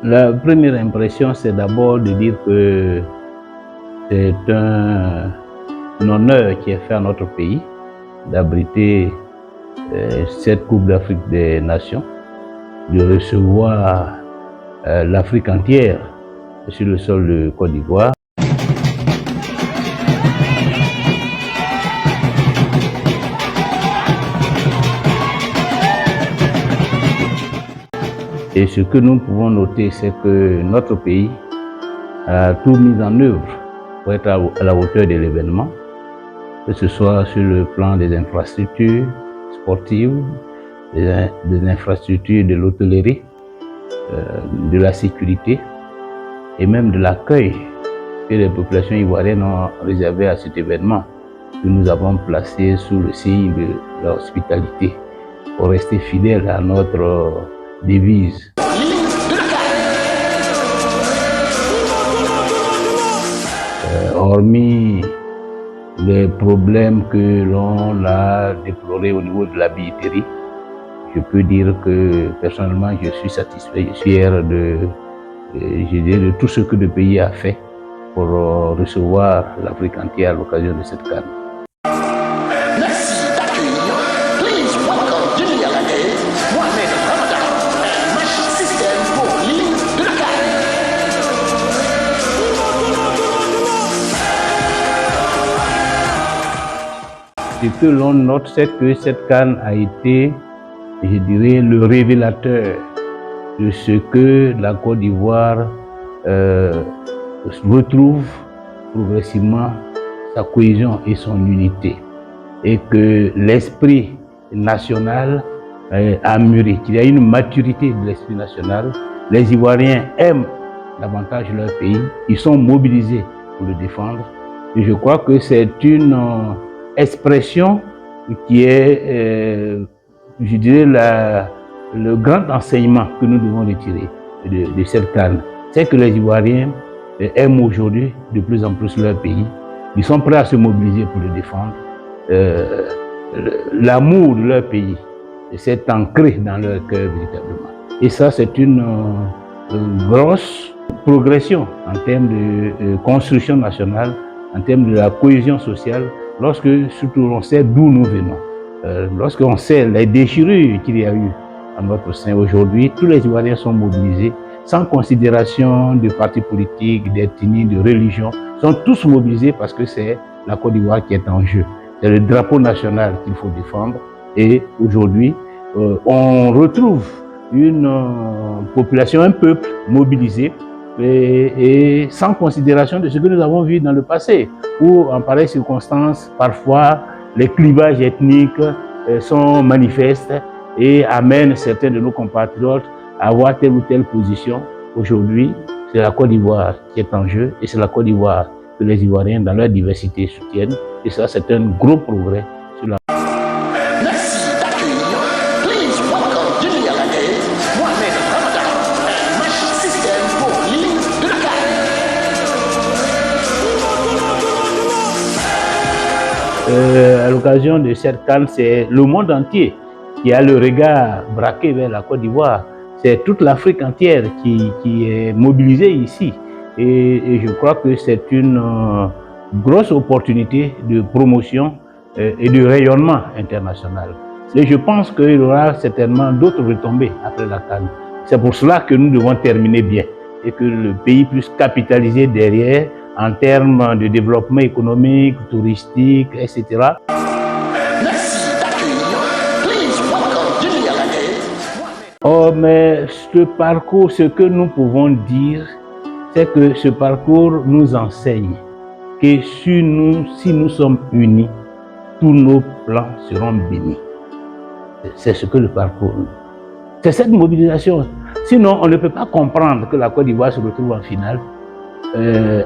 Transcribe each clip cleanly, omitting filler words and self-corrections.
La première impression, c'est d'abord de dire que c'est un honneur qui est fait à notre pays d'abriter cette Coupe d'Afrique des Nations, de recevoir l'Afrique entière sur le sol de Côte d'Ivoire. Et ce que nous pouvons noter, c'est que notre pays a tout mis en œuvre pour être à la hauteur de l'événement, que ce soit sur le plan des infrastructures sportives, des infrastructures de l'hôtellerie, de la sécurité et même de l'accueil que les populations ivoiriennes ont réservé à cet événement, que nous avons placé sous le signe de l'hospitalité pour rester fidèles à notre devise. Hormis les problèmes que l'on a déplorés au niveau de la billetterie, je peux dire que personnellement je suis satisfait, je suis fier de tout ce que le pays a fait pour recevoir l'Afrique entière à l'occasion de cette CAN. Merci d'accueillir. Please welcome Junior Lagay, Mohamed Ramadan, and Match System pour l'île de la CAN. Ce que l'on note, c'est que cette CAN a été, je dirais, le révélateur de ce que la Côte d'Ivoire retrouve progressivement sa cohésion et son unité, et que l'esprit national a mûri, qu'il y a une maturité de l'esprit national. Les Ivoiriens aiment davantage leur pays, ils sont mobilisés pour le défendre, et je crois que c'est une expression qui est, je dirais, le grand enseignement que nous devons retirer de cette CAN. C'est que les Ivoiriens aiment aujourd'hui de plus en plus leur pays. Ils sont prêts à se mobiliser pour le défendre. L'amour de leur pays s'est ancré dans leur cœur véritablement. Et ça, c'est une grosse progression en termes de construction nationale, en termes de la cohésion sociale, lorsque surtout on sait d'où nous venons. Lorsqu'on sait les déchirures qu'il y a eu à notre sein aujourd'hui, tous les Ivoiriens sont mobilisés, sans considération de partis politiques, d'ethnie, de religion, sont tous mobilisés parce que c'est la Côte d'Ivoire qui est en jeu. C'est le drapeau national qu'il faut défendre. Et aujourd'hui, on retrouve une population, un peuple mobilisé et sans considération de ce que nous avons vu dans le passé, où en pareilles circonstances, parfois, les clivages ethniques sont manifestes et amènent certains de nos compatriotes à avoir telle ou telle position. Aujourd'hui, c'est la Côte d'Ivoire qui est en jeu et c'est la Côte d'Ivoire que les Ivoiriens, dans leur diversité, soutiennent. Et ça, c'est un gros progrès sur la... Merci d'accueillir. Please welcome Junior Lagay, Mohamed Ramadan, and Match System pour l'île de la CAN. À l'occasion de cette CAN, c'est le monde entier qui a le regard braqué vers la Côte d'Ivoire. C'est toute l'Afrique entière qui est mobilisée ici. Et je crois que c'est une grosse opportunité de promotion et de rayonnement international. Et je pense qu'il y aura certainement d'autres retombées après la CAN. C'est pour cela que nous devons terminer bien et que le pays puisse capitaliser derrière en termes de développement économique, touristique, etc. Oh, mais ce parcours, ce que nous pouvons dire, c'est que ce parcours nous enseigne que si nous sommes unis, tous nos plans seront bénis. C'est ce que le parcours. C'est cette mobilisation. Sinon, on ne peut pas comprendre que la Côte d'Ivoire se retrouve en finale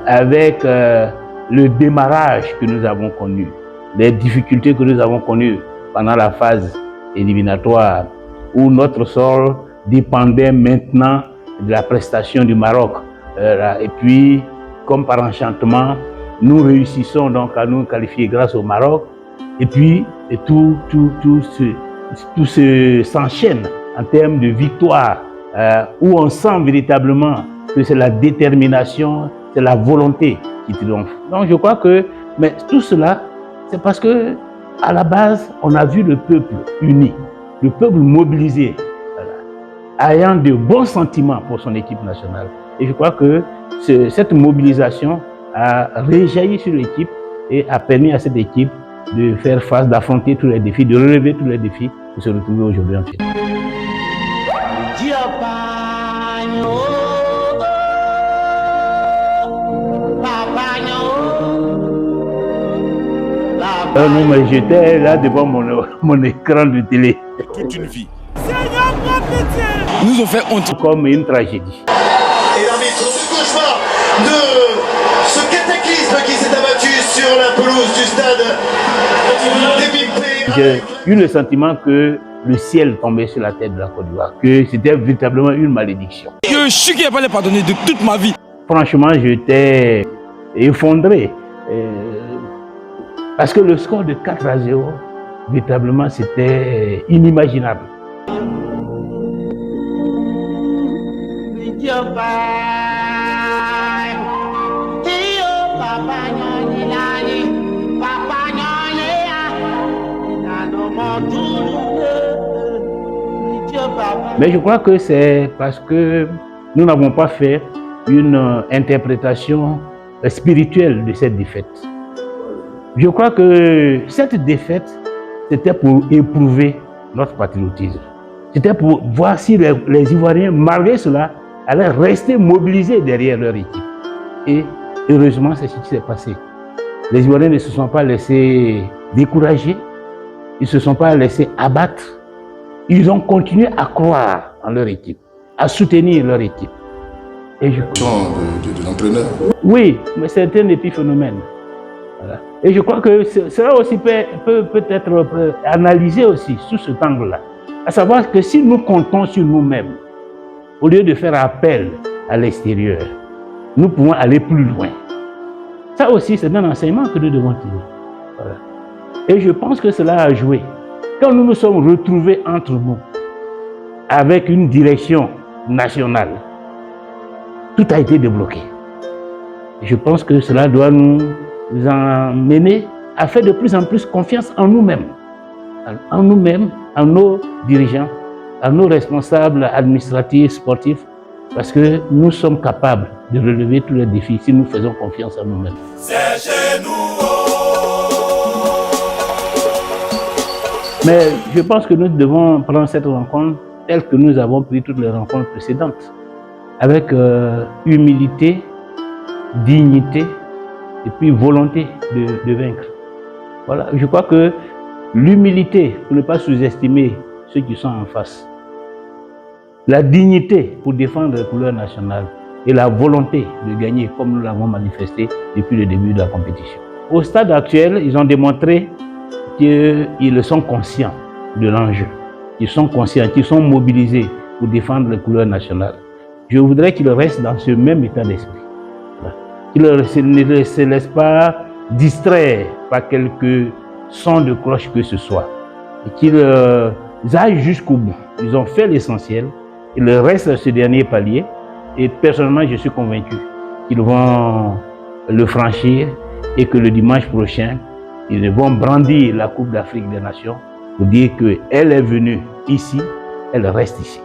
avec le démarrage que nous avons connu, les difficultés que nous avons connues pendant la phase éliminatoire, où notre sort dépendait maintenant de la prestation du Maroc. Et puis, comme par enchantement, nous réussissons donc à nous qualifier grâce au Maroc. Et puis, tout s'enchaîne en termes de victoire, où on sent véritablement que c'est la détermination, c'est la volonté qui triomphe. Donc je crois que, mais tout cela, c'est parce que à la base, on a vu le peuple uni, le peuple mobilisé, ayant de bons sentiments pour son équipe nationale. Et je crois que cette mobilisation a réjailli sur l'équipe et a permis à cette équipe de faire face, d'affronter tous les défis, de relever tous les défis pour se retrouver aujourd'hui en finale. Non, mais j'étais là devant mon écran de télé. Toute une vie. Ils nous ont fait honte. Comme une tragédie. Et l'arbitre, ce cauchemar de ce cataclysme qui s'est abattu sur la pelouse du stade d'Épipé. J'ai eu le sentiment que le ciel tombait sur la tête de la Côte d'Ivoire, que c'était véritablement une malédiction. Je suis qui n'a pas les pardonner de toute ma vie. Franchement, j'étais effondré. Parce que le score de 4-0, véritablement, c'était inimaginable. Mais je crois que c'est parce que nous n'avons pas fait une interprétation spirituelle de cette défaite. Je crois que cette défaite, c'était pour éprouver notre patriotisme. C'était pour voir si les Ivoiriens, malgré cela, allaient rester mobilisés derrière leur équipe. Et heureusement, c'est ce qui s'est passé. Les Ivoiriens ne se sont pas laissés décourager, ils ne se sont pas laissés abattre. Ils ont continué à croire en leur équipe, à soutenir leur équipe. Et je... de l'entraîneur. Oui, mais c'est un épiphénomène. Voilà. Et je crois que cela aussi peut être analysé aussi sous cet angle-là. À savoir que si nous comptons sur nous-mêmes, au lieu de faire appel à l'extérieur, nous pouvons aller plus loin. Ça aussi, c'est un enseignement que nous devons tirer. Voilà. Et je pense que cela a joué. Quand nous nous sommes retrouvés entre nous, avec une direction nationale, tout a été débloqué. Je pense que cela doit nous emmener à faire de plus en plus confiance en nous-mêmes, en nos dirigeants, en nos responsables administratifs, sportifs, parce que nous sommes capables de relever tous les défis si nous faisons confiance en nous-mêmes. C'est chez nous. Mais je pense que nous devons prendre cette rencontre telle que nous avons pris toutes les rencontres précédentes, avec humilité, dignité et puis volonté de vaincre. Voilà, je crois que l'humilité pour ne pas sous-estimer ceux qui sont en face, la dignité pour défendre les couleurs nationales et la volonté de gagner comme nous l'avons manifesté depuis le début de la compétition. Au stade actuel, ils ont démontré qu'ils sont conscients de l'enjeu, qu'ils sont conscients, qu'ils sont mobilisés pour défendre les couleurs nationales. Je voudrais qu'ils restent dans ce même état d'esprit. Qu'ils ne se laissent pas distraire par quelques sons de cloche que ce soit. Et qu'ils aillent jusqu'au bout. Ils ont fait l'essentiel. Il reste ce dernier palier. Et personnellement, je suis convaincu qu'ils vont le franchir et que le dimanche prochain, ils vont brandir la Coupe d'Afrique des Nations pour dire qu'elle est venue ici, elle reste ici.